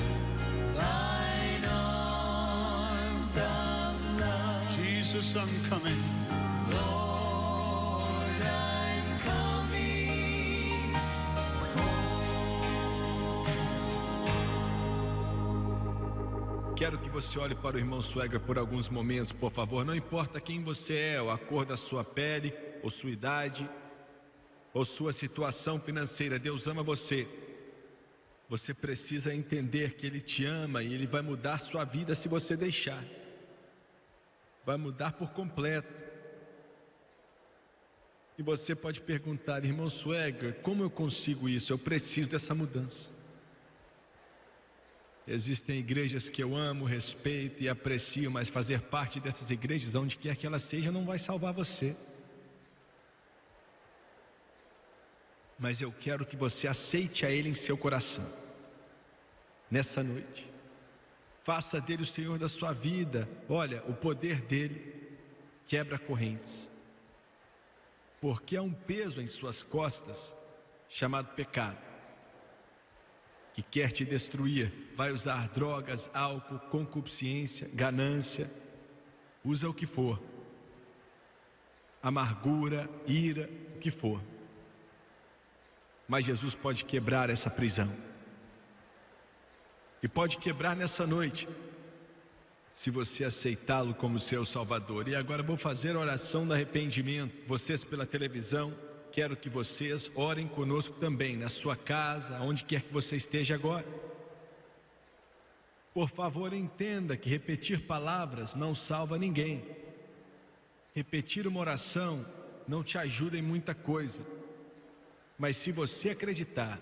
thine arms of love. Jesus, I'm coming. Lord, I'm coming home. Quero que você olhe para o irmão Swaggart por alguns momentos, por favor. Não importa quem você é, ou a cor da sua pele, ou sua idade, ou sua situação financeira. Deus ama você. Você precisa entender que Ele te ama e Ele vai mudar sua vida se você deixar. Vai mudar por completo. E você pode perguntar, irmão Swaggart, como eu consigo isso? Eu preciso dessa mudança. Existem igrejas que eu amo, respeito e aprecio, mas fazer parte dessas igrejas, onde quer que elas sejam, não vai salvar você. Mas eu quero que você aceite a Ele em seu coração. Nessa noite. Faça dele o Senhor da sua vida. Olha, o poder dele quebra correntes. Porque há um peso em suas costas chamado pecado, que quer te destruir. Vai usar drogas, álcool, concupiscência, ganância. Usa o que for. Amargura, ira, o que for. Mas Jesus pode quebrar essa prisão. E pode quebrar nessa noite, se você aceitá-lo como seu Salvador. E agora vou fazer a oração do arrependimento. Vocês pela televisão, quero que vocês orem conosco também, na sua casa, onde quer que você esteja agora. Por favor, entenda que repetir palavras não salva ninguém. Repetir uma oração não te ajuda em muita coisa. Mas se você acreditar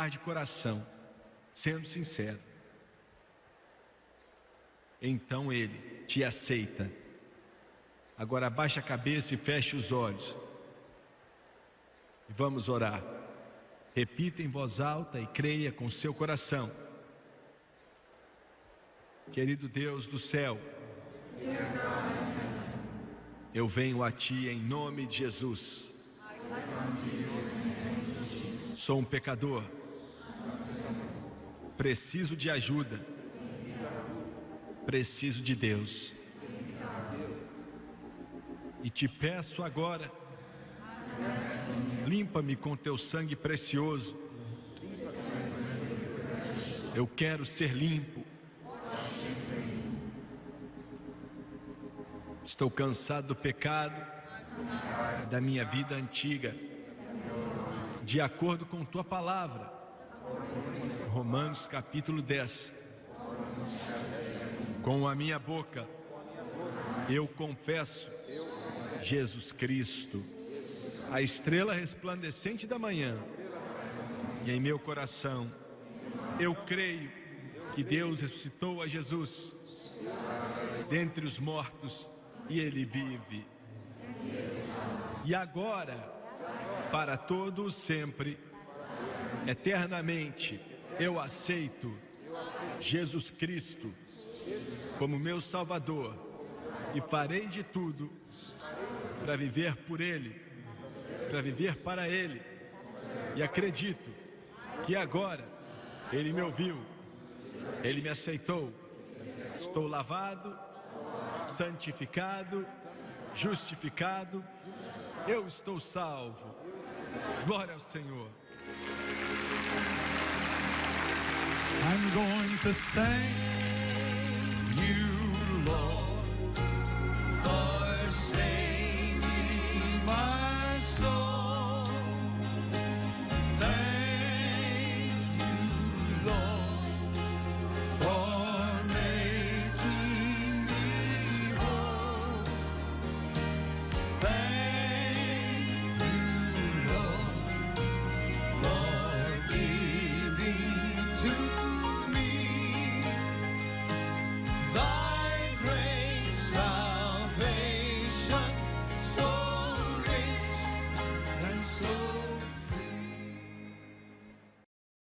de coração, sendo sincero, então Ele te aceita. Agora abaixa a cabeça e feche os olhos. E vamos orar. Repita em voz alta e creia com seu coração. Querido Deus do céu, eu venho a Ti em nome de Jesus. Sou um pecador. Preciso de ajuda. Preciso de Deus. E te peço agora, limpa-me com teu sangue precioso. Eu quero ser limpo. Estou cansado do pecado, da minha vida antiga. De acordo com tua palavra, Romanos capítulo 10. Com a minha boca eu confesso Jesus Cristo, a estrela resplandecente da manhã, e em meu coração eu creio que Deus ressuscitou a Jesus dentre os mortos e Ele vive. E agora, para todo o sempre, eternamente, eu aceito Jesus Cristo como meu Salvador e farei de tudo para viver por Ele, para viver para Ele. E acredito que agora Ele me ouviu, Ele me aceitou. Estou lavado, santificado, justificado. Eu estou salvo. Glória ao Senhor. I'm going to thank you, Lord.